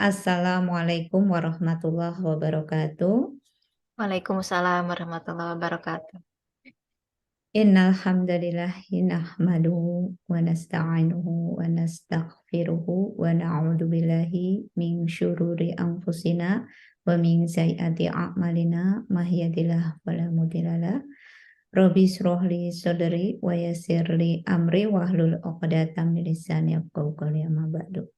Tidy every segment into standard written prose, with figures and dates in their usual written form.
Assalamualaikum warahmatullahi wabarakatuh. Waalaikumsalam warahmatullahi wabarakatuh. Innal hamdalillahi nahmaduhu wa nasta'inuhu wa nastaghfiruhu wa na'udzu billahi min syururi anfusina wa min sayyiati a'malina may yahdihillahu fala mudhillalah. Rabbi shrah li sadri wa yassir li amri wahlul 'uqdatam min lisani yafqahu qawli amma ba'du.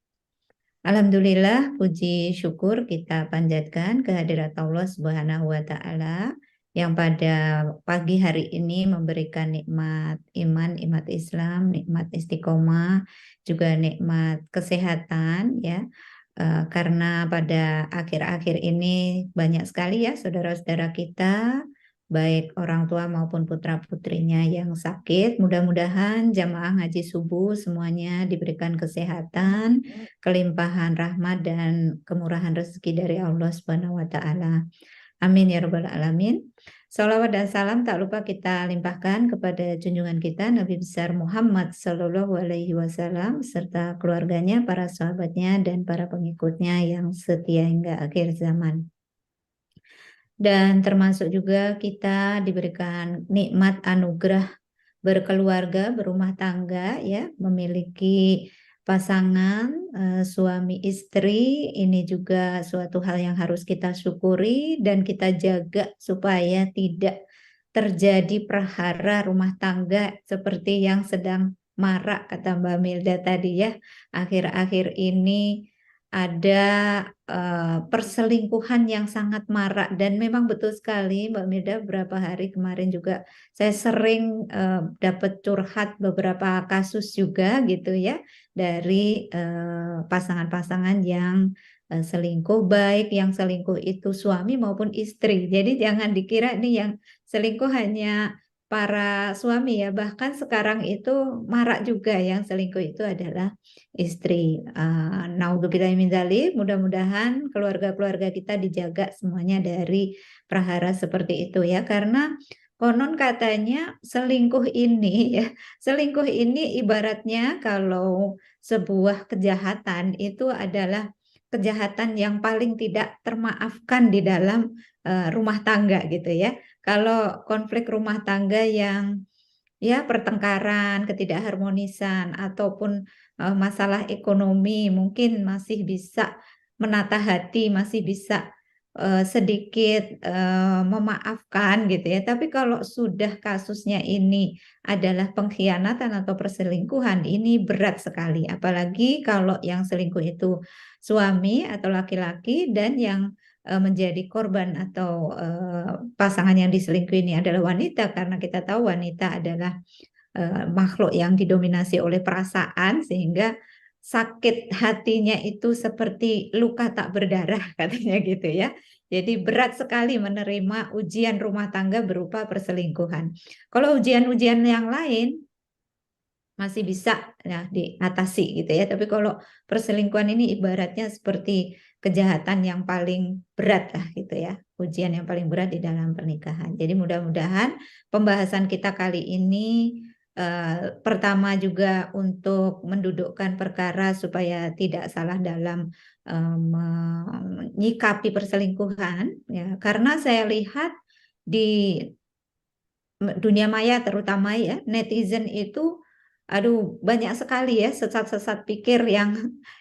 Alhamdulillah, puji syukur kita panjatkan kehadirat Allah Subhanahu wa Ta'ala yang pada pagi hari ini memberikan nikmat iman, nikmat Islam, nikmat istiqomah, juga nikmat kesehatan ya. Karena pada akhir-akhir ini banyak sekali ya saudara-saudara kita, baik orang tua maupun putra-putrinya yang sakit. Mudah-mudahan jamaah ngaji subuh semuanya diberikan kesehatan, kelimpahan rahmat dan kemurahan rezeki dari Allah Subhanahu wa taala. Amin ya rabbal alamin. Salawat dan salam tak lupa kita limpahkan kepada junjungan kita Nabi besar Muhammad Sallallahu Alaihi Wasallam serta keluarganya, para sahabatnya dan para pengikutnya yang setia hingga akhir zaman. Dan termasuk juga kita diberikan nikmat anugerah berkeluarga, berumah tangga ya, memiliki pasangan, suami istri. Ini juga suatu hal yang harus kita syukuri dan kita jaga supaya tidak terjadi prahara rumah tangga seperti yang sedang marak kata Mbak Milda tadi ya. Akhir-akhir ini ada perselingkuhan yang sangat marak dan memang betul sekali Mbak Milda, beberapa hari kemarin juga saya sering dapat curhat beberapa kasus juga gitu ya dari pasangan-pasangan yang selingkuh, baik yang selingkuh itu suami maupun istri. Jadi jangan dikira ini yang selingkuh hanya para suami ya, bahkan sekarang itu marak juga yang selingkuh itu adalah istri. Naudzubillahi min dzalik, mudah-mudahan keluarga-keluarga kita dijaga semuanya dari prahara seperti itu ya, karena konon katanya selingkuh ini ya, selingkuh ini ibaratnya kalau sebuah kejahatan itu adalah kejahatan yang paling tidak termaafkan di dalam rumah tangga gitu ya. Kalau konflik rumah tangga yang ya pertengkaran, ketidakharmonisan ataupun masalah ekonomi mungkin masih bisa menata hati, masih bisa sedikit memaafkan gitu ya. Tapi kalau sudah kasusnya ini adalah pengkhianatan atau perselingkuhan, ini berat sekali. Apalagi kalau yang selingkuh itu suami atau laki-laki dan yang menjadi korban atau pasangan yang diselingkuhi ini adalah wanita, karena kita tahu wanita adalah makhluk yang didominasi oleh perasaan sehingga sakit hatinya itu seperti luka tak berdarah katanya gitu ya. Jadi berat sekali menerima ujian rumah tangga berupa perselingkuhan. Kalau ujian-ujian yang lain masih bisa ya diatasi gitu ya. Tapi kalau perselingkuhan ini ibaratnya seperti kejahatan yang paling berat lah gitu ya. Ujian yang paling berat di dalam pernikahan. Jadi mudah-mudahan pembahasan kita kali ini pertama juga untuk mendudukkan perkara supaya tidak salah dalam menyikapi perselingkuhan ya. Karena saya lihat di dunia maya terutama ya, netizen itu aduh banyak sekali ya sesat-sesat pikir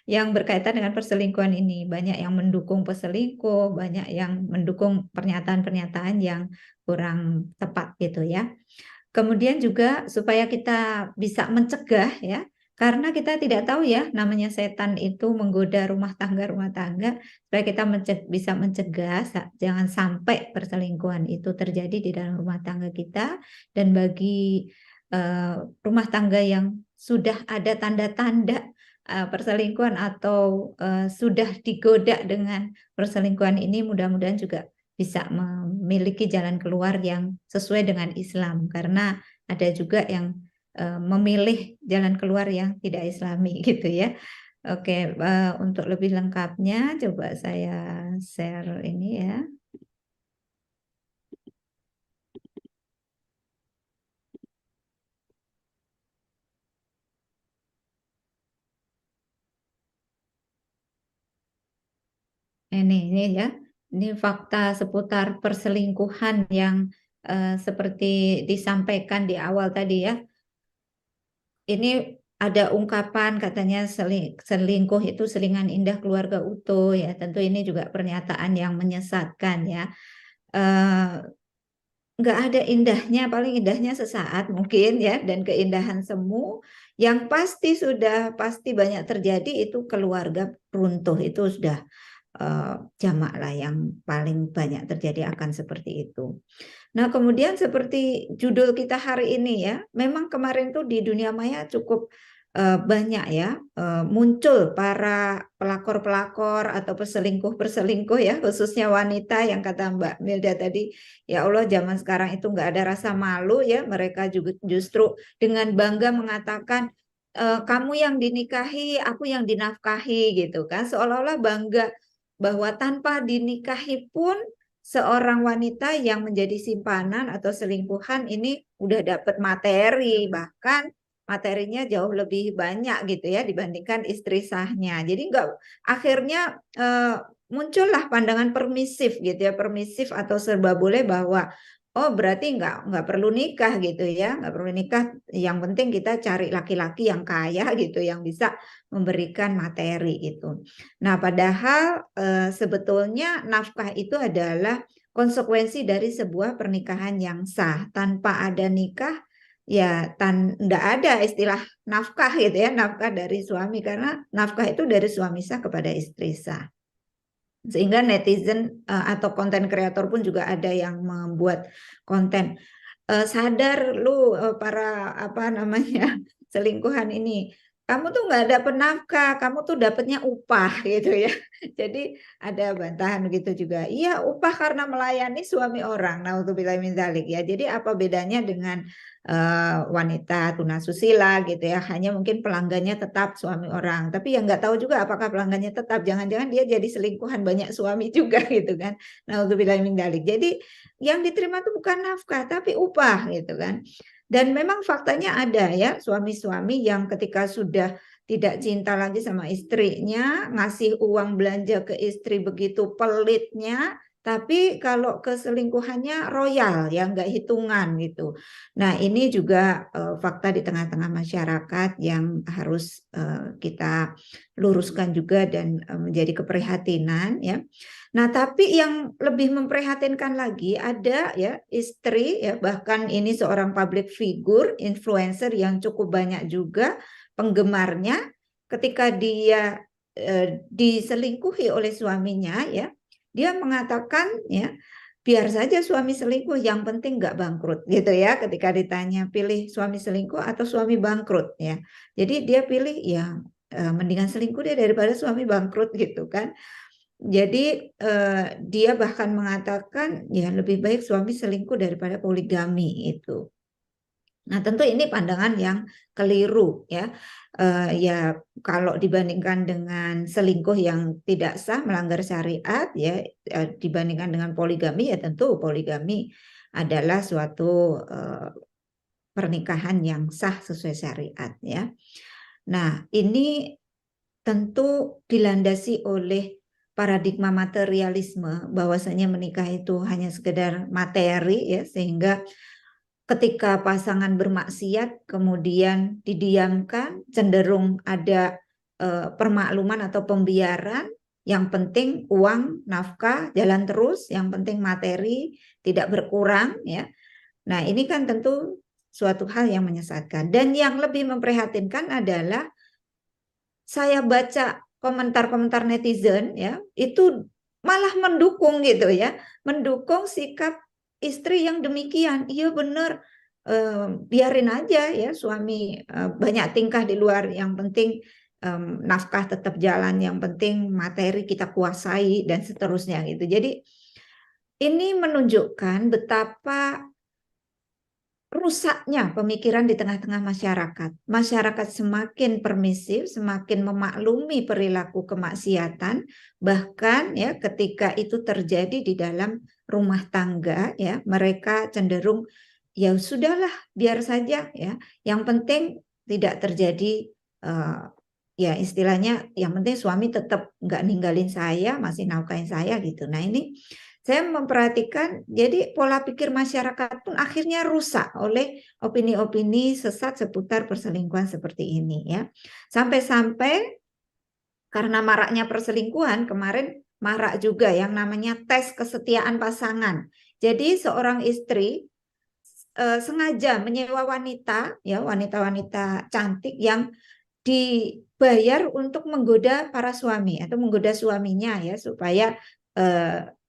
yang berkaitan dengan perselingkuhan ini. Banyak yang mendukung peselingkuh, banyak yang mendukung pernyataan-pernyataan yang kurang tepat gitu ya. Kemudian juga supaya kita bisa mencegah ya, karena kita tidak tahu ya namanya setan itu menggoda rumah tangga, supaya kita bisa mencegah jangan sampai perselingkuhan itu terjadi di dalam rumah tangga kita. Dan bagi rumah tangga yang sudah ada tanda-tanda perselingkuhan atau sudah digoda dengan perselingkuhan ini, mudah-mudahan juga bisa memiliki jalan keluar yang sesuai dengan Islam, karena ada juga yang memilih jalan keluar yang tidak Islami gitu ya. Oke, untuk lebih lengkapnya coba saya share ini ya. Ini ya, ini fakta seputar perselingkuhan yang seperti disampaikan di awal tadi ya. Ini ada ungkapan katanya selingkuh itu selingan indah keluarga utuh ya. Tentu ini juga pernyataan yang menyesatkan ya. Eh, nggak ada indahnya, paling indahnya sesaat mungkin ya, dan keindahan semu yang pasti banyak terjadi itu keluarga runtuh itu sudah jamak lah yang paling banyak terjadi akan seperti itu. Nah, kemudian seperti judul kita hari ini ya, memang kemarin tuh di dunia maya cukup banyak ya muncul para pelakor-pelakor atau peselingkuh-peselingkuh ya, khususnya wanita yang kata Mbak Milda tadi, ya Allah zaman sekarang itu nggak ada rasa malu ya, mereka juga justru dengan bangga mengatakan kamu yang dinikahi, aku yang dinafkahi gitu kan, seolah-olah bangga bahwa tanpa dinikahi pun seorang wanita yang menjadi simpanan atau selingkuhan ini udah dapat materi, bahkan materinya jauh lebih banyak gitu ya dibandingkan istri sahnya. Jadi enggak, akhirnya muncullah pandangan permisif gitu ya, permisif atau serba boleh bahwa oh berarti nggak perlu nikah gitu ya, nggak perlu nikah. Yang penting kita cari laki-laki yang kaya gitu, yang bisa memberikan materi itu. Nah, padahal sebetulnya nafkah itu adalah konsekuensi dari sebuah pernikahan yang sah. Tanpa ada nikah, ya tidak ada istilah nafkah gitu ya, nafkah dari suami karena nafkah itu dari suami sah kepada istri sah. Sehingga netizen atau konten kreator pun juga ada yang membuat konten sadar lu para apa namanya selingkuhan ini, kamu tuh nggak dapet nafkah, kamu tuh dapetnya upah gitu ya. Jadi ada bantahan gitu juga. Iya, upah karena melayani suami orang. Nah, untuk bilang minzalik ya. Jadi apa bedanya dengan wanita tunasusila gitu ya? Hanya mungkin pelanggannya tetap suami orang. Tapi yang nggak tahu juga apakah pelanggannya tetap. Jangan-jangan dia jadi selingkuhan banyak suami juga gitu kan. Nah, untuk bilang minzalik. Jadi yang diterima itu bukan nafkah tapi upah gitu kan. Dan memang faktanya ada ya suami-suami yang ketika sudah tidak cinta lagi sama istrinya, ngasih uang belanja ke istri begitu pelitnya, tapi kalau keselingkuhannya royal ya nggak hitungan gitu. Nah ini juga fakta di tengah-tengah masyarakat yang harus kita luruskan juga dan menjadi keprihatinan ya. Nah, tapi yang lebih memprihatinkan lagi ada ya istri ya, bahkan ini seorang public figure, influencer yang cukup banyak juga penggemarnya, ketika dia diselingkuhi oleh suaminya ya, dia mengatakan ya biar saja suami selingkuh, yang penting nggak bangkrut gitu ya. Ketika ditanya pilih suami selingkuh atau suami bangkrut ya, jadi dia pilih ya mendingan selingkuh deh daripada suami bangkrut gitu kan. Jadi dia bahkan mengatakan ya lebih baik suami selingkuh daripada poligami itu. Nah tentu ini pandangan yang keliru ya. Ya kalau dibandingkan dengan selingkuh yang tidak sah melanggar syariat ya, dibandingkan dengan poligami ya tentu poligami adalah suatu pernikahan yang sah sesuai syariat ya. Nah ini tentu dilandasi oleh paradigma materialisme bahwasanya menikah itu hanya sekedar materi ya, sehingga ketika pasangan bermaksiat kemudian didiamkan, cenderung ada permakluman atau pembiaran, yang penting uang nafkah jalan terus, yang penting materi tidak berkurang ya. Nah ini kan tentu suatu hal yang menyesatkan, dan yang lebih memprihatinkan adalah saya baca komentar-komentar netizen ya, itu malah mendukung gitu ya, mendukung sikap istri yang demikian. Iya benar, biarin aja ya suami banyak tingkah di luar, yang penting nafkah tetap jalan, yang penting materi kita kuasai dan seterusnya gitu. Jadi ini menunjukkan betapa rusaknya pemikiran di tengah-tengah masyarakat. Masyarakat semakin permisif, semakin memaklumi perilaku kemaksiatan, bahkan ya ketika itu terjadi di dalam rumah tangga ya, mereka cenderung ya sudahlah biar saja ya. Yang penting tidak terjadi ya istilahnya yang penting suami tetap nggak ninggalin saya, masih nafkahin saya gitu. Nah ini saya memperhatikan, jadi pola pikir masyarakat pun akhirnya rusak oleh opini-opini sesat seputar perselingkuhan seperti ini ya. Sampai-sampai karena maraknya perselingkuhan, kemarin marak juga yang namanya tes kesetiaan pasangan. Jadi seorang istri sengaja menyewa wanita, ya wanita-wanita cantik yang dibayar untuk menggoda para suami atau menggoda suaminya ya supaya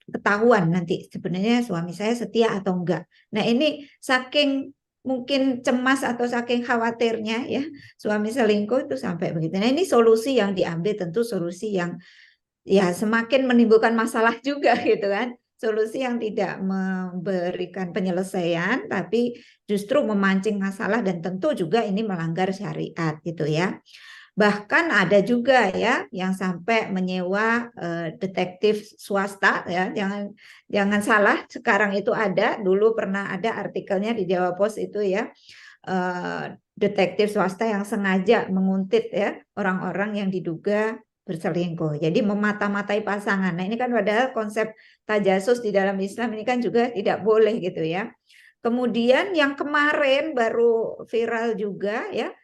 ketahuan nanti sebenarnya suami saya setia atau enggak. Nah ini saking mungkin cemas atau saking khawatirnya ya suami selingkuh itu sampai begitu. Nah ini solusi yang diambil tentu solusi yang ya semakin menimbulkan masalah juga gitu kan. Solusi yang tidak memberikan penyelesaian tapi justru memancing masalah dan tentu juga ini melanggar syariat gitu ya. Bahkan ada juga ya yang sampai menyewa detektif swasta ya. Jangan salah, sekarang itu ada, dulu pernah ada artikelnya di Jawa Post itu ya. Detektif swasta yang sengaja menguntit ya orang-orang yang diduga berselingkuh. Jadi memata-matai pasangan. Nah, ini kan padahal konsep tajasus di dalam Islam ini kan juga tidak boleh gitu ya. Kemudian yang kemarin baru viral juga ya,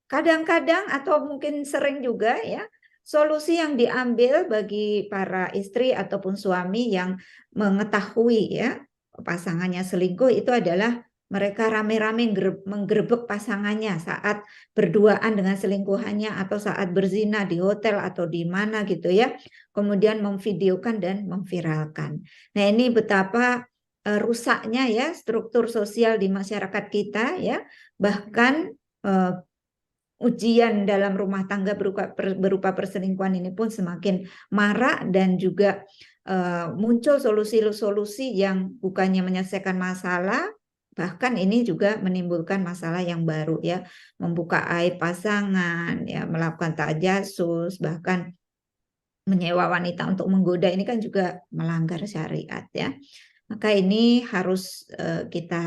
kadang-kadang atau mungkin sering juga ya, solusi yang diambil bagi para istri ataupun suami yang mengetahui ya pasangannya selingkuh itu adalah mereka rame-rame menggerebek pasangannya saat berduaan dengan selingkuhannya atau saat berzina di hotel atau di mana gitu ya. Kemudian memvideokan dan memviralkan. Nah, ini betapa rusaknya ya struktur sosial di masyarakat kita ya. Bahkan ujian dalam rumah tangga berupa perselingkuhan ini pun semakin marak dan juga muncul solusi-solusi yang bukannya menyelesaikan masalah, bahkan ini juga menimbulkan masalah yang baru ya, membuka aib pasangan, ya melakukan tajasus, bahkan menyewa wanita untuk menggoda ini kan juga melanggar syariat ya. Maka ini harus kita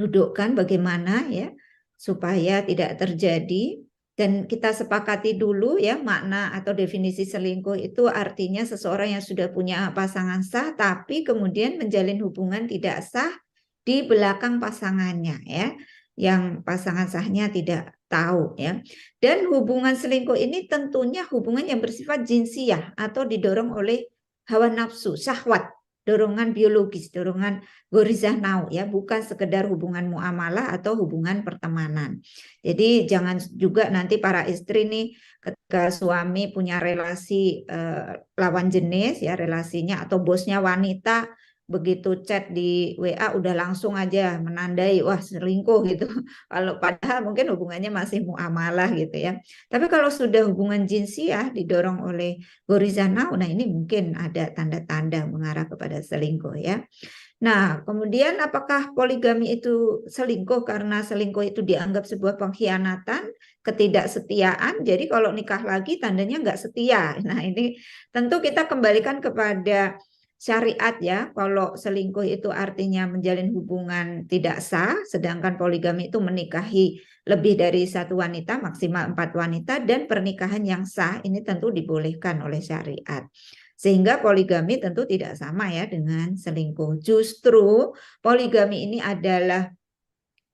dudukkan bagaimana ya supaya tidak terjadi dan kita sepakati dulu ya makna atau definisi selingkuh itu artinya seseorang yang sudah punya pasangan sah tapi kemudian menjalin hubungan tidak sah di belakang pasangannya ya yang pasangan sahnya tidak tahu ya dan hubungan selingkuh ini tentunya hubungan yang bersifat jinsiah atau didorong oleh hawa nafsu syahwat dorongan biologis dorongan gorizah nau ya, bukan sekedar hubungan muamalah atau hubungan pertemanan. Jadi jangan juga nanti para istri nih ketika suami punya relasi lawan jenis ya relasinya atau bosnya wanita begitu chat di WA udah langsung aja menandai wah selingkuh gitu. Kalau padahal mungkin hubungannya masih muamalah gitu ya. Tapi kalau sudah hubungan jinsiah didorong oleh gorizah nau, nah ini mungkin ada tanda-tanda mengarah kepada selingkuh ya. Nah, kemudian apakah poligami itu selingkuh karena selingkuh itu dianggap sebuah pengkhianatan, ketidaksetiaan. Jadi kalau nikah lagi tandanya nggak setia. Nah, ini tentu kita kembalikan kepada syariat ya. Kalau selingkuh itu artinya menjalin hubungan tidak sah, sedangkan poligami itu menikahi lebih dari satu wanita, maksimal 4 wanita, dan pernikahan yang sah ini tentu dibolehkan oleh syariat. Sehingga poligami tentu tidak sama ya dengan selingkuh. Justru poligami ini adalah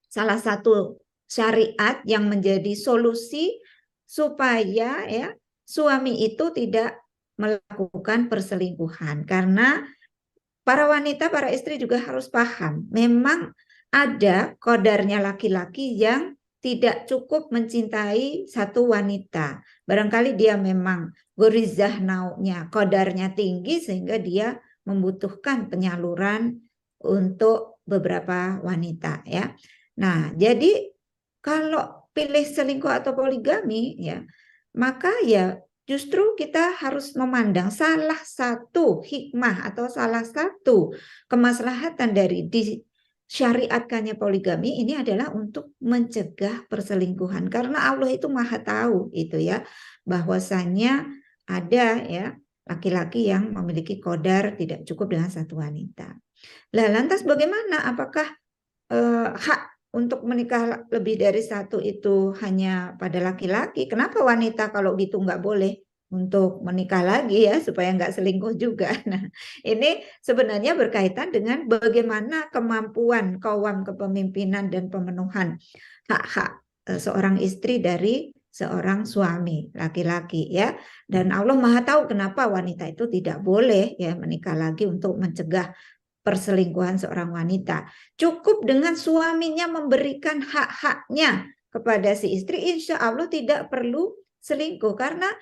salah satu syariat yang menjadi solusi supaya ya suami itu tidak melakukan perselingkuhan. Karena para wanita, para istri juga harus paham, memang ada kodarnya laki-laki yang tidak cukup mencintai satu wanita. Barangkali dia memang gorizah naunya, kodarnya tinggi sehingga dia membutuhkan penyaluran untuk beberapa wanita ya. Nah, jadi kalau pilih selingkuh atau poligami ya, maka ya justru kita harus memandang salah satu hikmah atau salah satu kemaslahatan dari disyariatkannya poligami ini adalah untuk mencegah perselingkuhan karena Allah itu maha tahu itu ya bahwasanya ada ya laki-laki yang memiliki qadar tidak cukup dengan satu wanita. Lah lantas bagaimana? Apakah hak untuk menikah lebih dari satu itu hanya pada laki-laki, kenapa wanita kalau gitu nggak boleh untuk menikah lagi ya supaya nggak selingkuh juga. Nah, ini sebenarnya berkaitan dengan bagaimana kemampuan kawam kepemimpinan dan pemenuhan hak-hak seorang istri dari seorang suami laki-laki ya. Dan Allah Maha tahu kenapa wanita itu tidak boleh ya menikah lagi untuk mencegah perselingkuhan seorang wanita. Cukup dengan suaminya memberikan hak-haknya kepada si istri, insya Allah tidak perlu selingkuh. Karena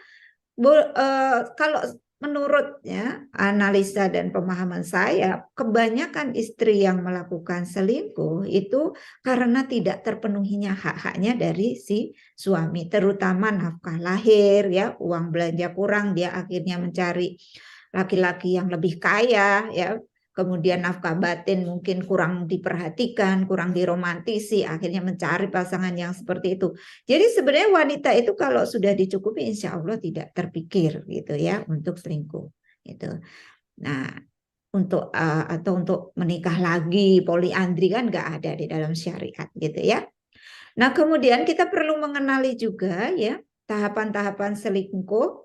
kalau menurut ya, analisa dan pemahaman saya, kebanyakan istri yang melakukan selingkuh itu karena tidak terpenuhinya hak-haknya dari si suami, terutama nafkah lahir, ya, uang belanja kurang, dia akhirnya mencari laki-laki yang lebih kaya, ya, kemudian nafkah batin mungkin kurang diperhatikan, kurang diromantisi, akhirnya mencari pasangan yang seperti itu. Jadi sebenarnya wanita itu kalau sudah dicukupi, insya Allah tidak terpikir gitu ya untuk selingkuh. Gitu. Nah, atau untuk menikah lagi, poliandri kan nggak ada di dalam syariat gitu ya. Nah, kemudian kita perlu mengenali juga ya tahapan-tahapan selingkuh.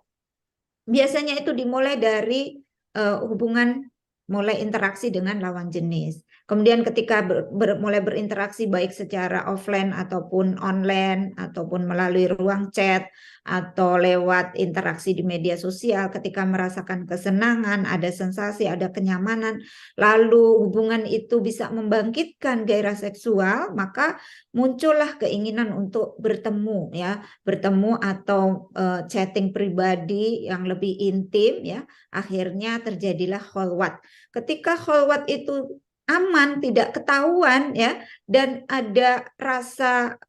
Biasanya itu dimulai dari hubungan mulai interaksi dengan lawan jenis. Kemudian ketika mulai berinteraksi baik secara offline ataupun online ataupun melalui ruang chat atau lewat interaksi di media sosial, ketika merasakan kesenangan, ada sensasi, ada kenyamanan, lalu hubungan itu bisa membangkitkan gairah seksual, maka muncullah keinginan untuk bertemu ya, bertemu atau chatting pribadi yang lebih intim ya, akhirnya terjadilah kholwat. Ketika kholwat itu aman, tidak ketahuan ya, dan ada rasa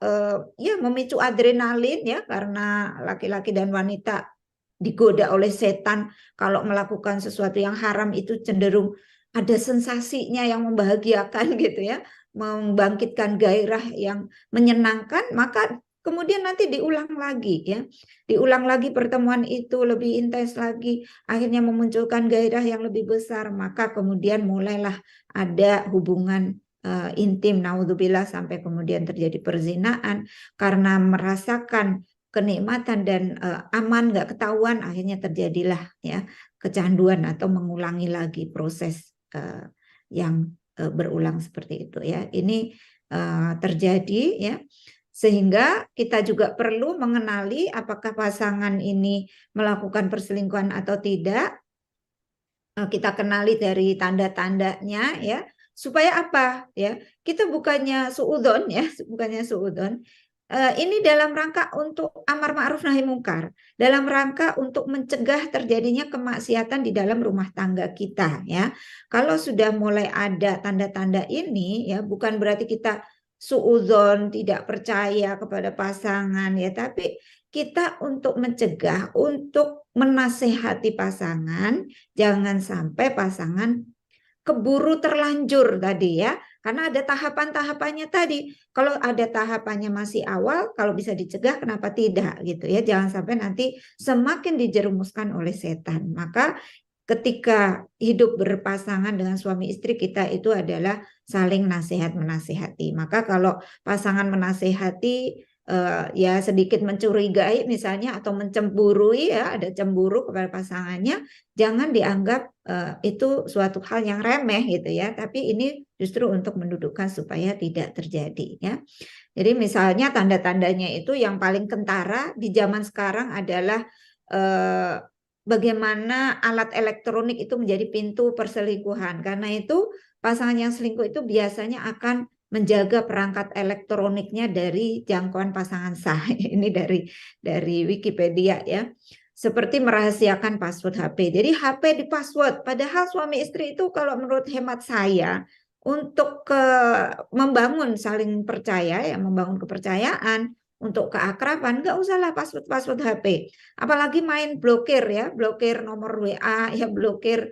ya memicu adrenalin ya, karena laki-laki dan wanita digoda oleh setan kalau melakukan sesuatu yang haram itu cenderung ada sensasinya yang membahagiakan gitu ya, membangkitkan gairah yang menyenangkan, maka kemudian nanti diulang lagi ya. Diulang lagi pertemuan itu lebih intens lagi, akhirnya memunculkan gairah yang lebih besar, maka kemudian mulailah ada hubungan intim, naudzubillah, sampai kemudian terjadi perzinaan karena merasakan kenikmatan dan aman, nggak ketahuan, akhirnya terjadilah ya kecanduan atau mengulangi lagi proses yang berulang seperti itu ya. Ini terjadi ya, sehingga kita juga perlu mengenali apakah pasangan ini melakukan perselingkuhan atau tidak. Kita kenali dari tanda-tandanya ya, supaya apa ya, kita bukannya suudzon ya, bukannya suudzon. Ini dalam rangka untuk amar ma'ruf nahi mungkar, dalam rangka untuk mencegah terjadinya kemaksiatan di dalam rumah tangga kita ya. Kalau sudah mulai ada tanda-tanda ini ya, bukan berarti kita suudzon, tidak percaya kepada pasangan ya, tapi kita untuk mencegah, untuk menasehati pasangan, jangan sampai pasangan keburu terlanjur tadi ya, karena ada tahapan-tahapannya tadi. Kalau ada tahapannya masih awal, kalau bisa dicegah kenapa tidak gitu ya. Jangan sampai nanti semakin dijerumuskan oleh setan. Maka ketika hidup berpasangan dengan suami istri, kita itu adalah saling nasihat menasehati. Maka kalau pasangan menasehati ya sedikit mencurigai misalnya atau mencemburui ya, ada cemburu kepada pasangannya, jangan dianggap itu suatu hal yang remeh gitu ya, tapi ini justru untuk mendudukkan supaya tidak terjadi ya. Jadi misalnya tanda-tandanya itu yang paling kentara di zaman sekarang adalah bagaimana alat elektronik itu menjadi pintu perselingkuhan. Karena itu pasangan yang selingkuh itu biasanya akan menjaga perangkat elektroniknya dari jangkauan pasangan sah. Ini dari Wikipedia ya. Seperti merahasiakan password HP. Jadi HP di password. Padahal suami istri itu kalau menurut hemat saya untuk membangun saling percaya, ya membangun kepercayaan, untuk keakraban, nggak usahlah password HP. Apalagi main blokir ya, blokir nomor WA, ya blokir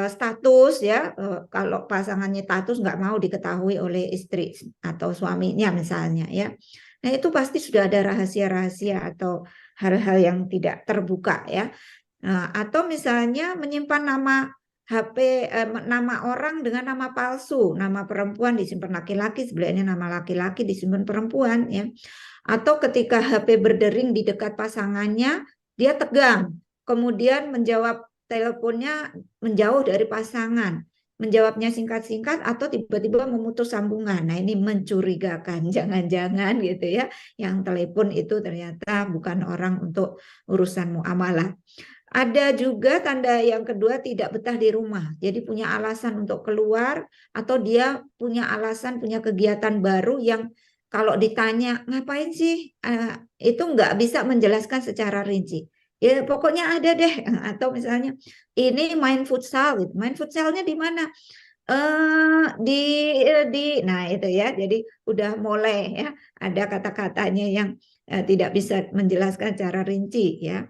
status ya. Kalau pasangannya status nggak mau diketahui oleh istri atau suaminya misalnya ya. Nah itu pasti sudah ada rahasia-rahasia atau hal-hal yang tidak terbuka ya. Atau misalnya menyimpan nama HP nama orang dengan nama palsu, nama perempuan disimpan laki-laki, sebenarnya nama laki-laki disimpan perempuan ya. Atau ketika HP berdering di dekat pasangannya, dia tegang, kemudian menjawab teleponnya menjauh dari pasangan, menjawabnya singkat-singkat atau tiba-tiba memutus sambungan. Nah, ini mencurigakan, jangan-jangan gitu ya, yang telepon itu ternyata bukan orang untuk urusan muamalah. Ada juga tanda yang kedua, tidak betah di rumah. Jadi punya alasan untuk keluar atau dia punya alasan, punya kegiatan baru yang kalau ditanya ngapain sih, itu nggak bisa menjelaskan secara rinci. Ya pokoknya ada deh. Atau misalnya ini main futsal, gitu. Main futsalnya di mana? Nah itu ya. Jadi udah mulai ya ada kata-katanya yang tidak bisa menjelaskan secara rinci ya.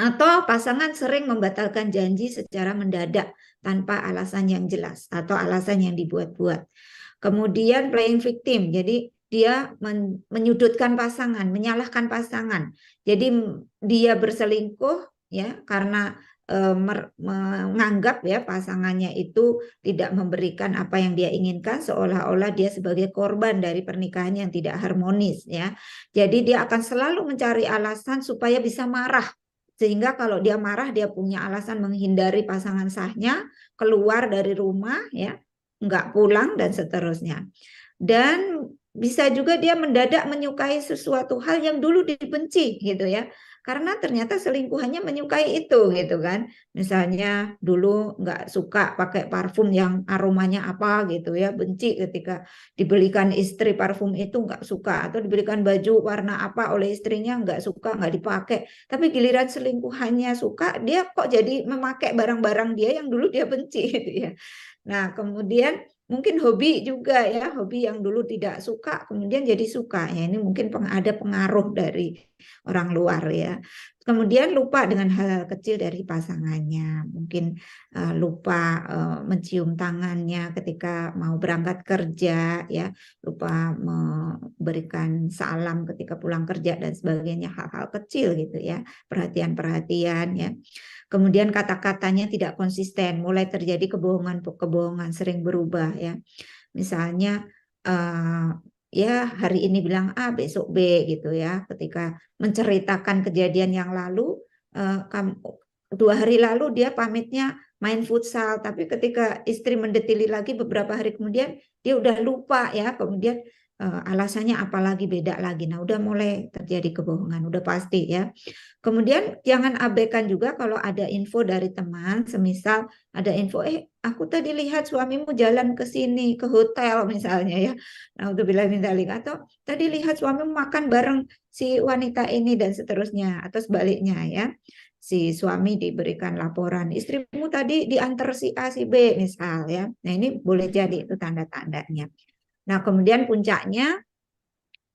Atau pasangan sering membatalkan janji secara mendadak tanpa alasan yang jelas atau alasan yang dibuat-buat. Kemudian playing victim, jadi dia menyudutkan pasangan, menyalahkan pasangan. Jadi dia berselingkuh ya karena menganggap ya pasangannya itu tidak memberikan apa yang dia inginkan, seolah-olah dia sebagai korban dari pernikahan yang tidak harmonis ya. Jadi dia akan selalu mencari alasan supaya bisa marah, sehingga kalau dia marah dia punya alasan menghindari pasangan sahnya, keluar dari rumah ya, nggak pulang dan seterusnya. Dan bisa juga dia mendadak menyukai sesuatu hal yang dulu dibenci gitu ya. Karena ternyata selingkuhannya menyukai itu gitu kan. Misalnya dulu nggak suka pakai parfum yang aromanya apa gitu ya, benci ketika dibelikan istri parfum itu nggak suka, atau dibelikan baju warna apa oleh istrinya nggak suka, nggak dipakai. Tapi giliran selingkuhannya suka, dia kok jadi memakai barang-barang dia yang dulu dia benci gitu ya. Nah, kemudian mungkin hobi juga ya, hobi yang dulu tidak suka kemudian jadi suka ya. Ini mungkin ada pengaruh dari orang luar ya. Kemudian lupa dengan hal-hal kecil dari pasangannya, mungkin lupa mencium tangannya ketika mau berangkat kerja ya, lupa memberikan salam ketika pulang kerja dan sebagainya, hal-hal kecil gitu ya, perhatian-perhatian ya. Kemudian kata-katanya tidak konsisten, mulai terjadi kebohongan-kebohongan, sering berubah ya. Misalnya ya hari ini bilang A, besok B gitu ya. Ketika menceritakan kejadian yang lalu, 2 hari lalu dia pamitnya main futsal, tapi ketika istri mendetili lagi beberapa hari kemudian dia udah lupa ya. Kemudian alasannya apalagi beda lagi. Nah, udah mulai terjadi kebohongan, udah pasti ya. Kemudian jangan abaikan juga kalau ada info dari teman, semisal ada info, aku tadi lihat suamimu jalan ke sini, ke hotel misalnya ya. Nah, untuk bilang atau tadi lihat suamimu makan bareng si wanita ini dan seterusnya, atau sebaliknya ya. Si suami diberikan laporan, istrimu tadi diantar si A, si B misal ya. Nah, ini boleh jadi itu tanda-tandanya. Nah, kemudian puncaknya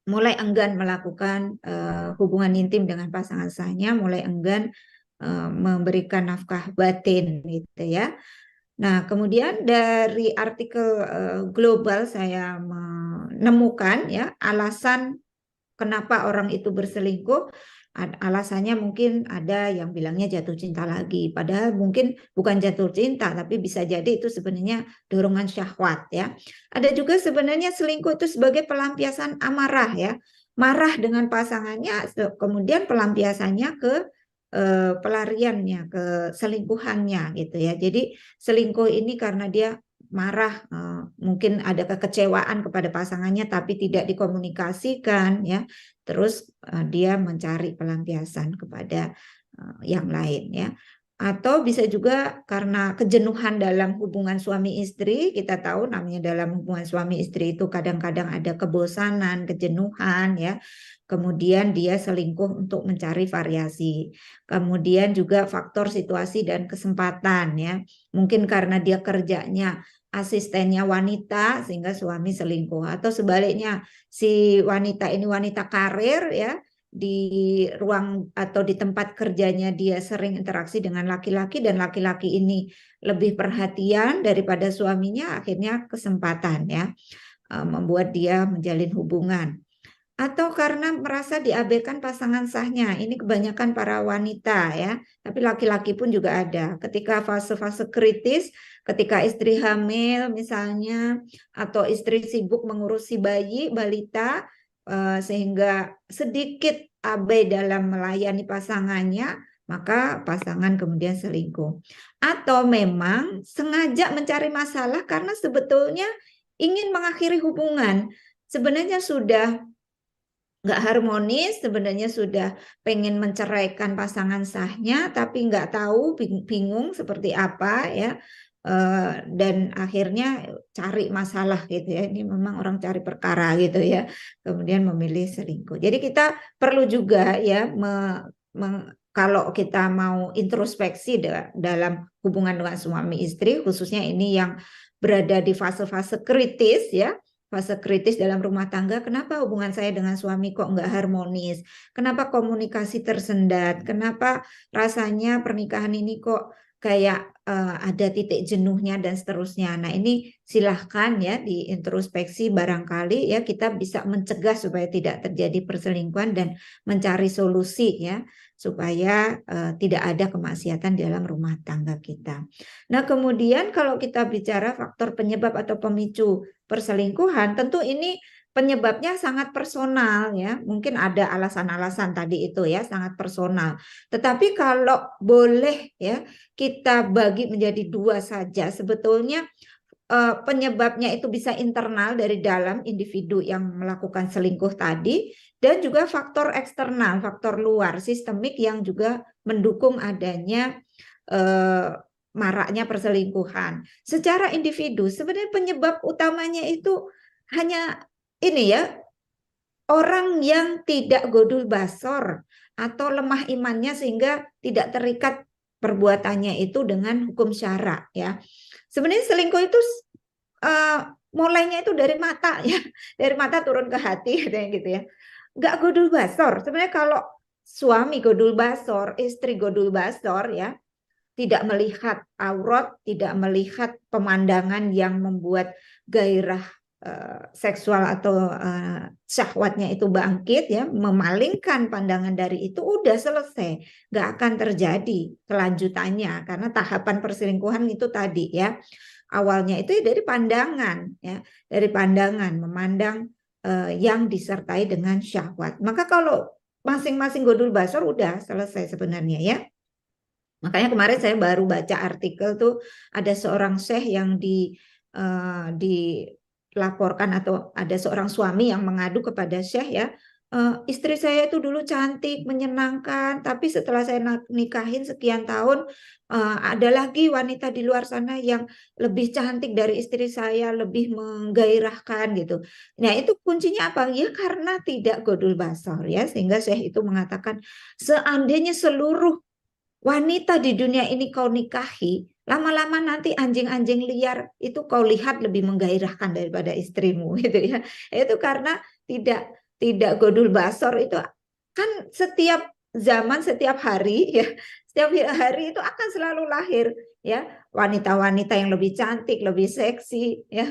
mulai enggan melakukan hubungan intim dengan pasangan sahnya, mulai enggan memberikan nafkah batin gitu ya. Nah, kemudian dari artikel global saya menemukan ya alasan kenapa orang itu berselingkuh. Alasannya mungkin ada yang bilangnya jatuh cinta lagi, padahal mungkin bukan jatuh cinta, tapi bisa jadi itu sebenarnya dorongan syahwat ya. Ada juga sebenarnya selingkuh itu sebagai pelampiasan amarah ya, marah dengan pasangannya, kemudian pelampiasannya ke pelariannya, ke selingkuhannya gitu ya. Jadi selingkuh ini karena dia marah, mungkin ada kekecewaan kepada pasangannya tapi tidak dikomunikasikan ya. Terus dia mencari pelampiasan kepada yang lain ya. Atau bisa juga karena kejenuhan dalam hubungan suami istri. Kita tahu namanya dalam hubungan suami istri itu kadang-kadang ada kebosanan, kejenuhan ya. Kemudian dia selingkuh untuk mencari variasi. Kemudian juga faktor situasi dan kesempatan ya. Mungkin karena dia kerjanya asistennya wanita sehingga suami selingkuh, atau sebaliknya si wanita ini wanita karir ya, di ruang atau di tempat kerjanya dia sering interaksi dengan laki-laki dan laki-laki ini lebih perhatian daripada suaminya, akhirnya kesempatan ya membuat dia menjalin hubungan. atau karena merasa diabaikan pasangan sahnya. Ini kebanyakan para wanita ya, tapi laki-laki pun juga ada. Ketika fase-fase kritis, ketika istri hamil misalnya, atau istri sibuk mengurusi bayi, balita, sehingga sedikit abai dalam melayani pasangannya, maka pasangan kemudian selingkuh. Atau memang sengaja mencari masalah karena sebetulnya ingin mengakhiri hubungan. Sebenarnya sudah nggak harmonis, sebenarnya sudah pengen menceraikan pasangan sahnya, tapi nggak tahu, bingung seperti apa ya. Dan akhirnya cari masalah gitu ya. Ini memang orang cari perkara gitu ya. Kemudian memilih selingkuh. Jadi kita perlu juga ya kalau kita mau introspeksi dalam hubungan dengan suami istri, khususnya ini yang berada di fase-fase kritis ya, fase kritis dalam rumah tangga. Kenapa hubungan saya dengan suami kok nggak harmonis? Kenapa komunikasi tersendat? Kenapa rasanya pernikahan ini kok kayak ada titik jenuhnya dan seterusnya. Nah, ini silahkan ya diintrospeksi, barangkali ya kita bisa mencegah supaya tidak terjadi perselingkuhan dan mencari solusi ya supaya tidak ada kemaksiatan dalam rumah tangga kita. Nah, kemudian kalau kita bicara faktor penyebab atau pemicu perselingkuhan, tentu ini penyebabnya sangat personal ya. Mungkin ada alasan-alasan tadi itu ya, sangat personal. Tetapi kalau boleh ya kita bagi menjadi dua saja, sebetulnya penyebabnya itu bisa internal dari dalam individu yang melakukan selingkuh tadi, dan juga faktor eksternal, faktor luar, sistemik yang juga mendukung adanya maraknya perselingkuhan. Secara individu, sebenarnya penyebab utamanya itu hanya ini ya, orang yang tidak godul basor atau lemah imannya sehingga tidak terikat perbuatannya itu dengan hukum syara ya. Sebenarnya selingkuh itu mulainya itu dari mata ya, dari mata turun ke hati gitu ya. Nggak godul basor. Sebenarnya kalau suami godul basor, istri godul basor ya, tidak melihat aurat, tidak melihat pemandangan yang membuat gairah seksual atau syahwatnya itu bangkit ya, memalingkan pandangan dari itu, udah selesai, nggak akan terjadi kelanjutannya karena tahapan perselingkuhan itu tadi ya, awalnya itu dari pandangan ya, dari pandangan memandang yang disertai dengan syahwat. Maka kalau masing-masing godul basor udah selesai sebenarnya ya. Makanya kemarin saya baru baca artikel tuh, ada seorang syekh yang dilaporkan, atau ada seorang suami yang mengadu kepada syekh ya, istri saya itu dulu cantik, menyenangkan, tapi setelah saya nikahin sekian tahun, ada lagi wanita di luar sana yang lebih cantik dari istri saya, lebih menggairahkan gitu. Nah, itu kuncinya apa? Ya karena tidak godul basor ya, sehingga syekh itu mengatakan seandainya seluruh wanita di dunia ini kau nikahi, lama-lama nanti anjing-anjing liar itu kau lihat lebih menggairahkan daripada istrimu gitu ya. Itu karena tidak tidak godul basor itu kan setiap zaman, setiap hari ya, setiap hari itu akan selalu lahir ya wanita-wanita yang lebih cantik, lebih seksi ya.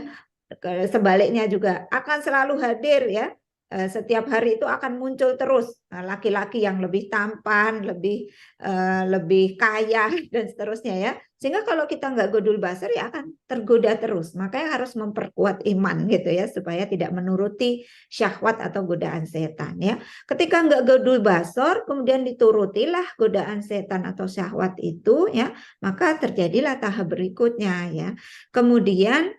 Sebaliknya juga akan selalu hadir ya. Setiap hari itu akan muncul terus laki-laki yang lebih tampan, lebih kaya dan seterusnya ya. Sehingga kalau kita nggak godul basar ya akan tergoda terus. Makanya harus memperkuat iman gitu ya supaya tidak menuruti syahwat atau godaan setan ya. Ketika nggak godul basar kemudian diturutilah godaan setan atau syahwat itu ya, maka terjadilah tahap berikutnya ya. Kemudian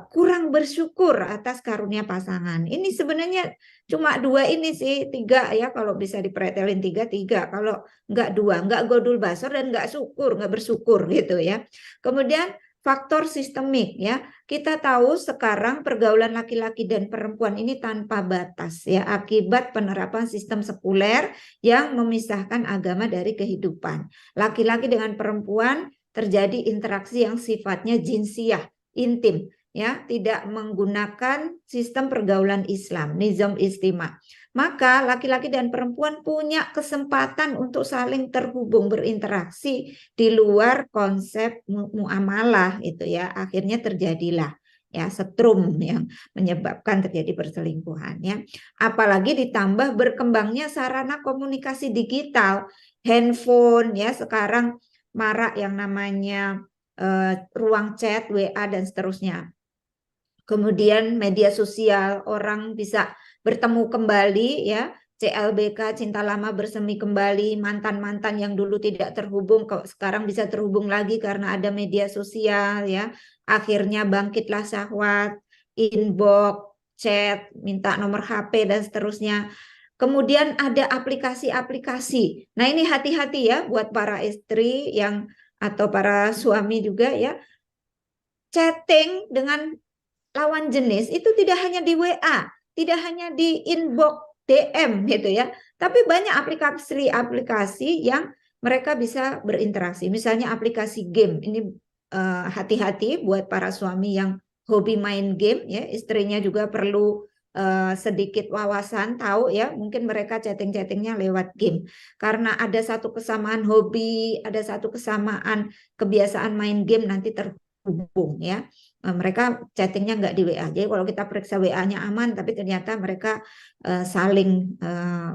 kurang bersyukur atas karunia pasangan. Ini sebenarnya cuma dua ini sih, tiga ya, kalau bisa dipretelin tiga. Kalau nggak dua, nggak godul basar dan nggak syukur, nggak bersyukur gitu ya. Kemudian faktor sistemik ya, kita tahu sekarang pergaulan laki-laki dan perempuan ini tanpa batas ya, akibat penerapan sistem sekuler yang memisahkan agama dari kehidupan. Laki-laki dengan perempuan terjadi interaksi yang sifatnya jinsiah, intim ya, tidak menggunakan sistem pergaulan Islam, nizam istima. Maka laki-laki dan perempuan punya kesempatan untuk saling terhubung, berinteraksi di luar konsep muamalah itu ya. Akhirnya terjadilah ya, setrum yang menyebabkan terjadi perselingkuhan ya. Apalagi ditambah berkembangnya sarana komunikasi digital, handphone ya, sekarang marak yang namanya ruang chat, WA dan seterusnya. Kemudian media sosial, orang bisa bertemu kembali ya, CLBK, cinta lama bersemi kembali, mantan-mantan yang dulu tidak terhubung sekarang bisa terhubung lagi karena ada media sosial ya. Akhirnya bangkitlah syahwat, inbox, chat, minta nomor HP dan seterusnya. Kemudian ada aplikasi-aplikasi. Nah, ini hati-hati ya buat para istri yang atau para suami juga ya. Chatting dengan lawan jenis itu tidak hanya di WA, tidak hanya di inbox DM gitu ya, tapi banyak aplikasi-aplikasi yang mereka bisa berinteraksi. Misalnya aplikasi game. Ini hati-hati buat para suami yang hobi main game ya, istrinya juga perlu sedikit wawasan tahu ya, mungkin mereka chatting-chattingnya lewat game. Karena ada satu kesamaan hobi, ada satu kesamaan kebiasaan main game nanti terhubung ya. Mereka chattingnya nggak di WA. Jadi kalau kita periksa WA-nya aman, tapi ternyata mereka saling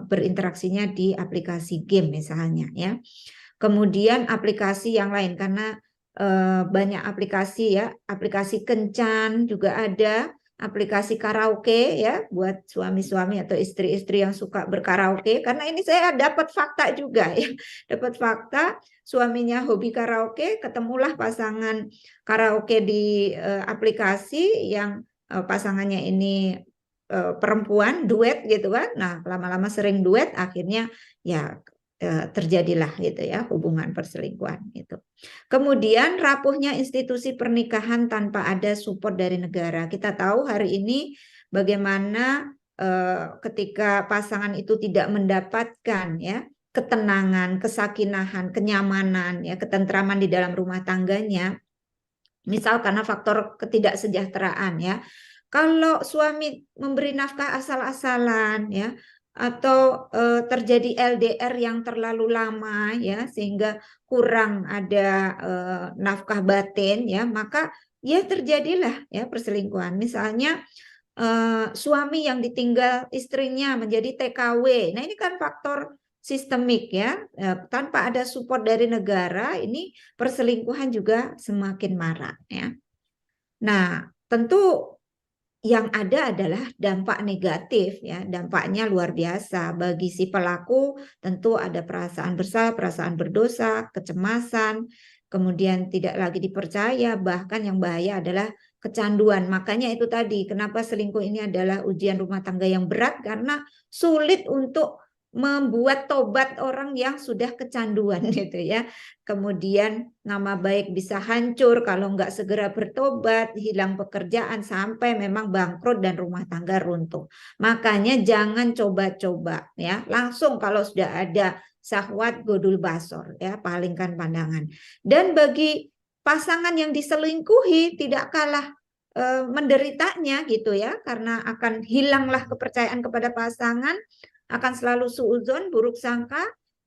berinteraksinya di aplikasi game misalnya ya. Kemudian aplikasi yang lain karena banyak aplikasi ya, aplikasi kencan juga ada, aplikasi karaoke ya buat suami-suami atau istri-istri yang suka berkaraoke. Karena ini saya dapat fakta juga ya, dapat fakta suaminya hobi karaoke, ketemulah pasangan karaoke di aplikasi yang pasangannya ini perempuan duet gitu kan. Nah, lama-lama sering duet akhirnya ya terjadilah gitu ya hubungan perselingkuhan itu. Kemudian rapuhnya institusi pernikahan tanpa ada support dari negara. Kita tahu hari ini bagaimana ketika pasangan itu tidak mendapatkan ya ketenangan, kesakinahan, kenyamanan ya, ketentraman di dalam rumah tangganya. Misal karena faktor ketidaksejahteraan ya. Kalau suami memberi nafkah asal-asalan ya, atau terjadi LDR yang terlalu lama ya sehingga kurang ada nafkah batin ya, maka ya terjadilah ya perselingkuhan. Misalnya suami yang ditinggal istrinya menjadi TKW. Nah, ini kan faktor sistemik ya. Tanpa ada support dari negara, ini perselingkuhan juga semakin marak ya. Nah, tentu yang ada adalah dampak negatif ya, dampaknya luar biasa bagi si pelaku. Tentu ada perasaan bersalah, perasaan berdosa, kecemasan, kemudian tidak lagi dipercaya, bahkan yang bahaya adalah kecanduan. Makanya itu tadi kenapa selingkuh ini adalah ujian rumah tangga yang berat, karena sulit untuk membuat tobat orang yang sudah kecanduan gitu ya. Kemudian nama baik bisa hancur kalau nggak segera bertobat, hilang pekerjaan sampai memang bangkrut dan rumah tangga runtuh. Makanya jangan coba-coba ya, langsung kalau sudah ada syahwat godul basor ya, palingkan pandangan. Dan bagi pasangan yang diselingkuhi tidak kalah menderitanya gitu ya, karena akan hilanglah kepercayaan kepada pasangan, akan selalu suudzon, buruk sangka,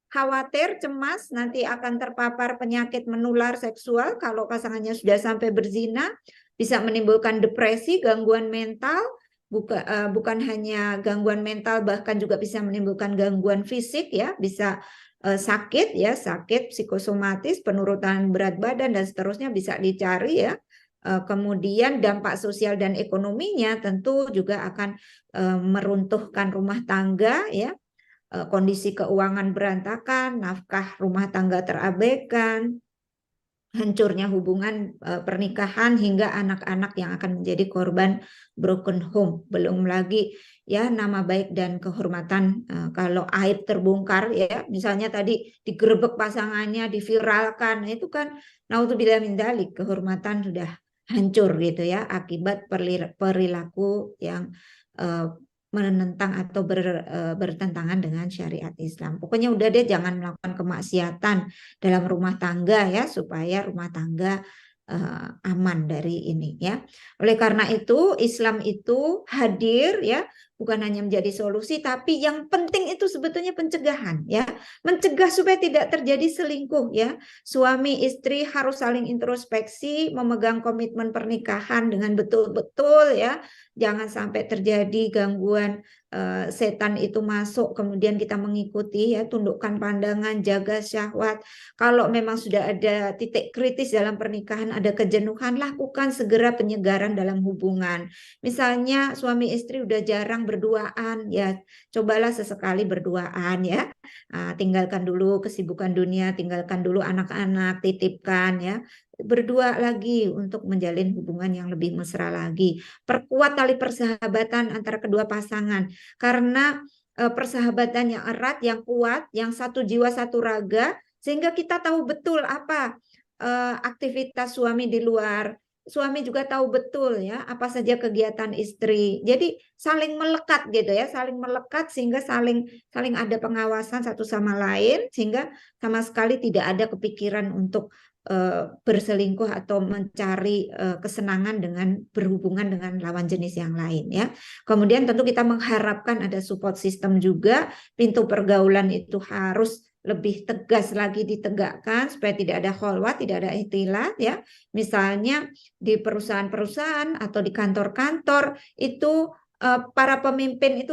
khawatir, cemas, nanti akan terpapar penyakit menular seksual kalau pasangannya sudah sampai berzina, bisa menimbulkan depresi, gangguan mental, bukan hanya gangguan mental, bahkan juga bisa menimbulkan gangguan fisik ya, bisa sakit ya, sakit psikosomatis, penurunan berat badan dan seterusnya bisa dicari ya. Kemudian dampak sosial dan ekonominya tentu juga akan meruntuhkan rumah tangga ya, kondisi keuangan berantakan, nafkah rumah tangga terabaikan, hancurnya hubungan pernikahan hingga anak-anak yang akan menjadi korban broken home. Belum lagi ya nama baik dan kehormatan kalau aib terbongkar ya, misalnya tadi digerebek pasangannya, diviralkan, itu kan naudzubillah min dzalik, kehormatan sudah hancur gitu ya akibat perilaku yang menentang atau bertentangan dengan syariat Islam. Pokoknya udah deh, jangan melakukan kemaksiatan dalam rumah tangga ya, supaya rumah tangga aman dari ini ya. Oleh karena itu Islam itu hadir ya bukan hanya menjadi solusi, tapi yang penting itu sebetulnya pencegahan ya. Mencegah supaya tidak terjadi selingkuh ya. Suami istri harus saling introspeksi, memegang komitmen pernikahan dengan betul-betul ya. Jangan sampai terjadi gangguan setan itu masuk, kemudian kita mengikuti ya, tundukkan pandangan, jaga syahwat. Kalau memang sudah ada titik kritis dalam pernikahan, ada kejenuhan, lakukan segera penyegaran dalam hubungan. Misalnya suami istri udah jarang berduaan, ya cobalah sesekali berduaan ya. Tinggalkan dulu kesibukan dunia, tinggalkan dulu anak-anak, titipkan ya. Berdua lagi untuk menjalin hubungan yang lebih mesra lagi. Perkuat tali persahabatan antara kedua pasangan. Karena persahabatan yang erat, yang kuat, yang satu jiwa satu raga, sehingga kita tahu betul apa aktivitas suami di luar. Suami juga tahu betul ya apa saja kegiatan istri. Jadi saling melekat gitu ya, saling melekat sehingga saling ada pengawasan satu sama lain, sehingga sama sekali tidak ada kepikiran untuk berselingkuh atau mencari kesenangan dengan berhubungan dengan lawan jenis yang lain ya. Kemudian tentu kita mengharapkan ada support system juga, pintu pergaulan itu harus lebih tegas lagi ditegakkan supaya tidak ada kholwat, tidak ada ikhtilat ya. Misalnya di perusahaan-perusahaan atau di kantor-kantor itu para pemimpin itu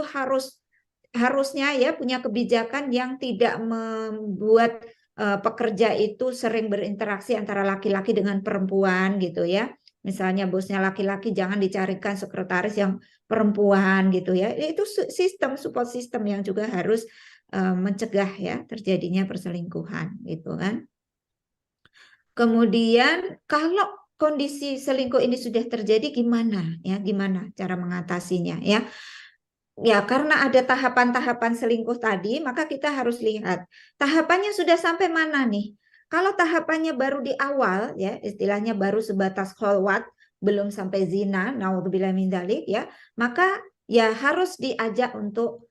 harusnya ya punya kebijakan yang tidak membuat pekerja itu sering berinteraksi antara laki-laki dengan perempuan gitu ya. Misalnya bosnya laki-laki, jangan dicarikan sekretaris yang perempuan gitu ya. Itu sistem support system yang juga harus mencegah ya terjadinya perselingkuhan gitu kan. Kemudian kalau kondisi selingkuh ini sudah terjadi, gimana ya? Gimana cara mengatasinya ya? Ya, karena ada tahapan-tahapan selingkuh tadi, maka kita harus lihat tahapannya sudah sampai mana nih. Kalau tahapannya baru di awal, ya istilahnya baru sebatas kholwat, belum sampai zina, naudzubillah min dzalik ya, maka ya harus diajak untuk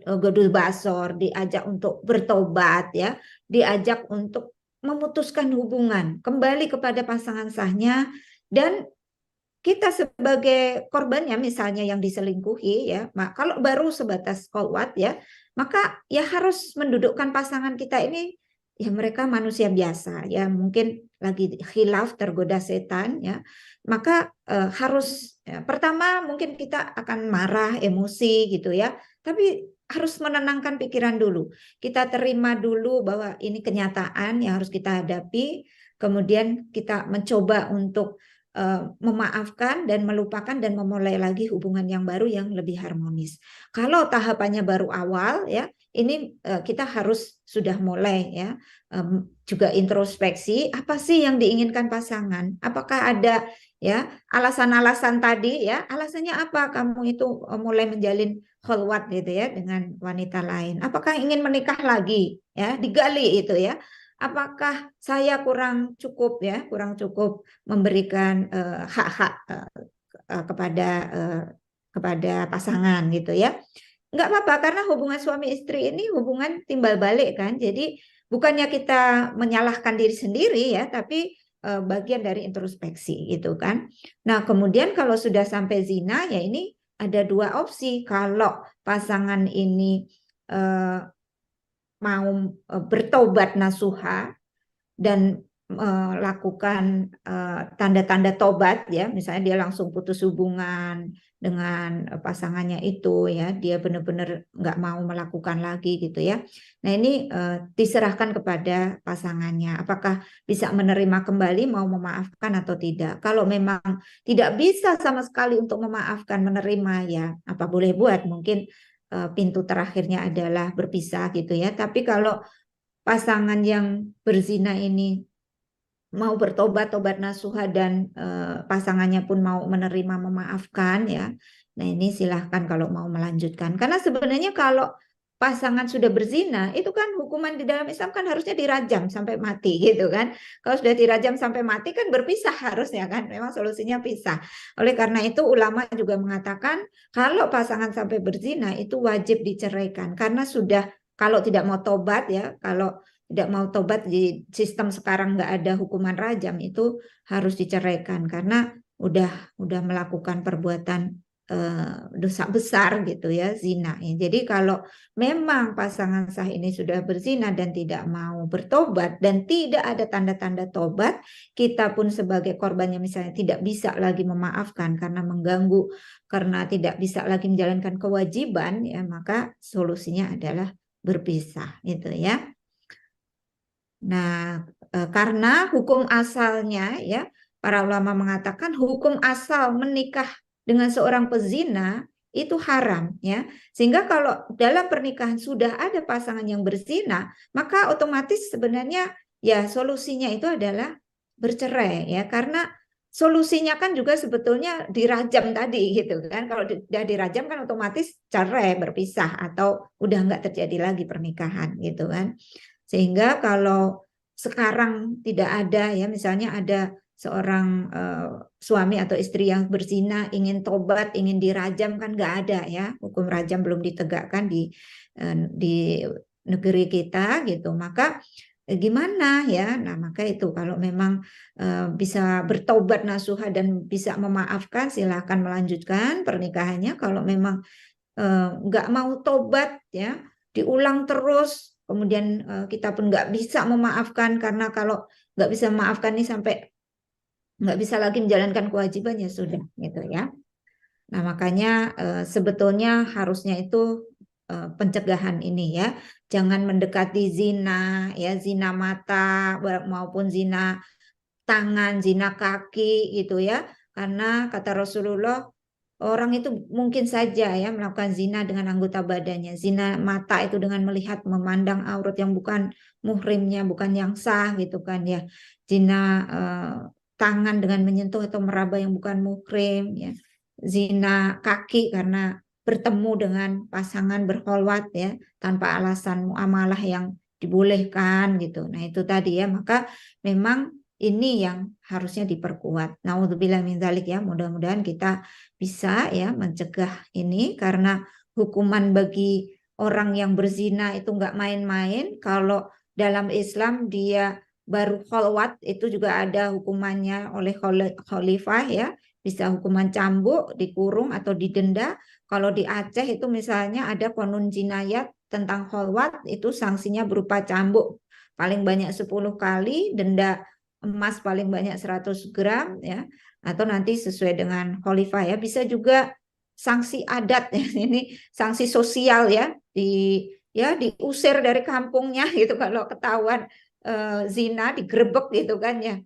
godul basor, diajak untuk bertobat ya, diajak untuk memutuskan hubungan, kembali kepada pasangan sahnya, dan kita sebagai korbannya misalnya yang diselingkuhi ya, kalau baru sebatas kholwat ya, maka ya harus mendudukkan pasangan kita ini ya mereka manusia biasa ya, mungkin lagi khilaf tergoda setan ya, maka harus ya, pertama mungkin kita akan marah, emosi gitu ya, tapi harus menenangkan pikiran dulu. Kita terima dulu bahwa ini kenyataan yang harus kita hadapi, kemudian kita mencoba untuk memaafkan dan melupakan dan memulai lagi hubungan yang baru yang lebih harmonis. Kalau tahapannya baru awal ya, ini kita harus sudah mulai ya, juga introspeksi apa sih yang diinginkan pasangan? Apakah ada ya alasan-alasan tadi ya? Alasannya apa kamu itu mulai menjalin kholwat gitu ya dengan wanita lain? Apakah ingin menikah lagi ya? Digali itu ya. Apakah saya kurang cukup ya, kurang cukup memberikan hak-hak kepada pasangan gitu ya. Nggak apa-apa karena hubungan suami istri ini hubungan timbal balik kan. Jadi bukannya kita menyalahkan diri sendiri ya, tapi bagian dari introspeksi gitu kan. Nah, kemudian kalau sudah sampai zina ya ini ada dua opsi. Kalau pasangan ini mau bertobat nasuha dan melakukan tanda-tanda tobat ya, misalnya dia langsung putus hubungan dengan pasangannya itu ya, dia benar-benar nggak mau melakukan lagi gitu ya. Nah ini diserahkan kepada pasangannya, apakah bisa menerima kembali, mau memaafkan atau tidak. Kalau memang tidak bisa sama sekali untuk memaafkan, menerima ya, apa boleh buat, mungkin pintu terakhirnya adalah berpisah gitu ya. Tapi kalau pasangan yang berzina ini mau bertobat, tobat nasuha dan pasangannya pun mau menerima, memaafkan ya. Nah ini silahkan kalau mau melanjutkan. Karena sebenarnya kalau pasangan sudah berzina, itu kan hukuman di dalam Islam kan harusnya dirajam sampai mati gitu kan. Kalau sudah dirajam sampai mati kan berpisah harusnya kan. Memang solusinya pisah. Oleh karena itu ulama juga mengatakan kalau pasangan sampai berzina itu wajib diceraikan. Karena sudah kalau tidak mau tobat ya, kalau tidak mau tobat di sistem sekarang nggak ada hukuman rajam itu harus diceraikan karena udah melakukan perbuatan dosa besar gitu ya, zina. Jadi kalau memang pasangan sah ini sudah berzina dan tidak mau bertobat dan tidak ada tanda-tanda tobat, kita pun sebagai korbannya misalnya tidak bisa lagi memaafkan karena mengganggu, karena tidak bisa lagi menjalankan kewajiban, ya maka solusinya adalah berpisah, gitu ya. Nah, karena hukum asalnya ya, para ulama mengatakan hukum asal menikah dengan seorang pezina itu haram ya. Sehingga kalau dalam pernikahan sudah ada pasangan yang berzina, maka otomatis sebenarnya ya solusinya itu adalah bercerai ya, karena solusinya kan juga sebetulnya dirajam tadi gitu kan. Kalau sudah dirajam kan otomatis cerai, berpisah atau udah nggak terjadi lagi pernikahan gitu kan. Sehingga kalau sekarang tidak ada ya, misalnya ada seorang suami atau istri yang berzina ingin tobat, ingin dirajam, kan nggak ada ya, hukum rajam belum ditegakkan di negeri kita gitu. Maka gimana ya? Nah, maka itu kalau memang bisa bertobat nasuha dan bisa memaafkan, silakan melanjutkan pernikahannya. Kalau memang nggak mau tobat ya, diulang terus, kemudian kita pun nggak bisa memaafkan, karena kalau nggak bisa memaafkan nih sampai nggak bisa lagi menjalankan kewajiban, ya sudah gitu ya. Nah, makanya sebetulnya harusnya itu pencegahan ini ya, jangan mendekati zina ya, zina mata maupun zina tangan, zina kaki gitu ya, karena kata Rasulullah, orang itu mungkin saja ya melakukan zina dengan anggota badannya. Zina mata itu dengan melihat, memandang aurat yang bukan muhrimnya, bukan yang sah gitu kan ya. Zina tangan dengan menyentuh atau meraba yang bukan muhrim ya. Zina kaki karena bertemu dengan pasangan berkholwat ya, tanpa alasan muamalah yang dibolehkan gitu. Nah, itu tadi ya, maka memang ini yang harusnya diperkuat. Naudzubillah min dzalik ya, mudah-mudahan kita bisa ya mencegah ini, karena hukuman bagi orang yang berzina itu nggak main-main. Kalau dalam Islam dia baru kholwat itu juga ada hukumannya oleh khalifah ya, bisa hukuman cambuk, dikurung atau didenda. Kalau di Aceh itu misalnya ada konun jinayat tentang kholwat, itu sanksinya berupa cambuk paling banyak 10 kali, denda emas paling banyak 100 gram ya, atau nanti sesuai dengan khalifah ya, bisa juga sanksi adat ya, ini sanksi sosial ya, diusir dari kampungnya gitu kalau ketahuan zina, digerebek gitu kan ya.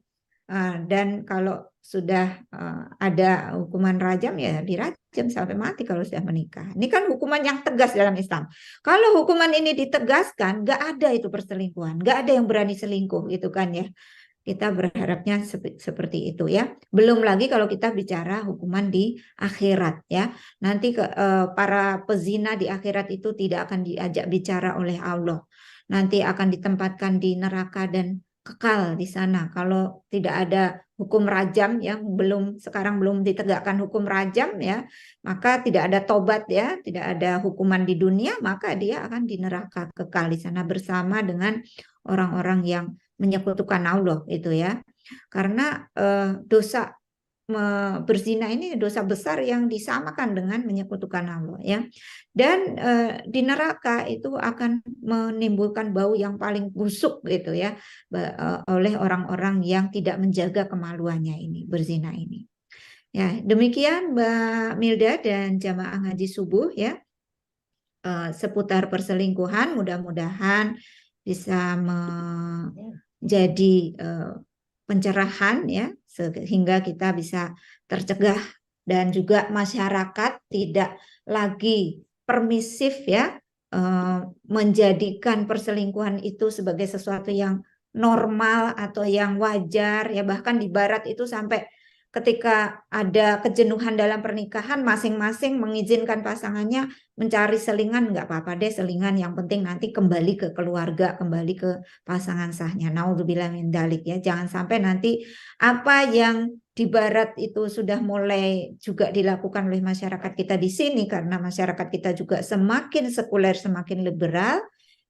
Dan kalau sudah ada hukuman rajam ya dirajam sampai mati kalau sudah menikah. Ini kan hukuman yang tegas dalam Islam. Kalau hukuman ini ditegaskan, nggak ada itu perselingkuhan, nggak ada yang berani selingkuh gitu kan ya. Kita berharapnya seperti itu ya. Belum lagi kalau kita bicara hukuman di akhirat ya. Nanti para pezina di akhirat itu tidak akan diajak bicara oleh Allah. Nanti akan ditempatkan di neraka dan kekal di sana. Kalau tidak ada hukum rajam ya, sekarang belum ditegakkan hukum rajam ya, maka tidak ada tobat ya, tidak ada hukuman di dunia, maka dia akan di neraka kekal di sana bersama dengan orang-orang yang menyekutukan Allah itu ya. Karena dosa berzina ini dosa besar yang disamakan dengan menyekutukan Allah ya. Dan di neraka itu akan menimbulkan bau yang paling busuk gitu ya, oleh orang-orang yang tidak menjaga kemaluannya ini, berzina ini. Ya, demikian Mbak Milda dan jamaah ngaji subuh ya, seputar perselingkuhan, mudah-mudahan bisa menjadi pencerahan ya, sehingga kita bisa tercegah dan juga masyarakat tidak lagi permisif ya, menjadikan perselingkuhan itu sebagai sesuatu yang normal atau yang wajar ya. Bahkan di barat itu sampai ketika ada kejenuhan dalam pernikahan, masing-masing mengizinkan pasangannya mencari selingan, nggak apa-apa deh selingan, yang penting nanti kembali ke keluarga, kembali ke pasangan sahnya. Naudzubillah min dzalik ya. Jangan sampai nanti apa yang di barat itu sudah mulai juga dilakukan oleh masyarakat kita di sini, karena masyarakat kita juga semakin sekuler, semakin liberal,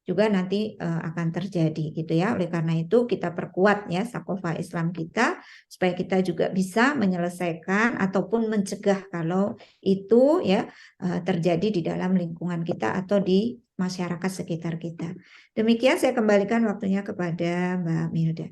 juga nanti akan terjadi gitu ya. Oleh karena itu kita perkuat ya sakofa Islam kita supaya kita juga bisa menyelesaikan ataupun mencegah kalau itu ya terjadi di dalam lingkungan kita atau di masyarakat sekitar kita. Demikian saya kembalikan waktunya kepada Mbak Milda.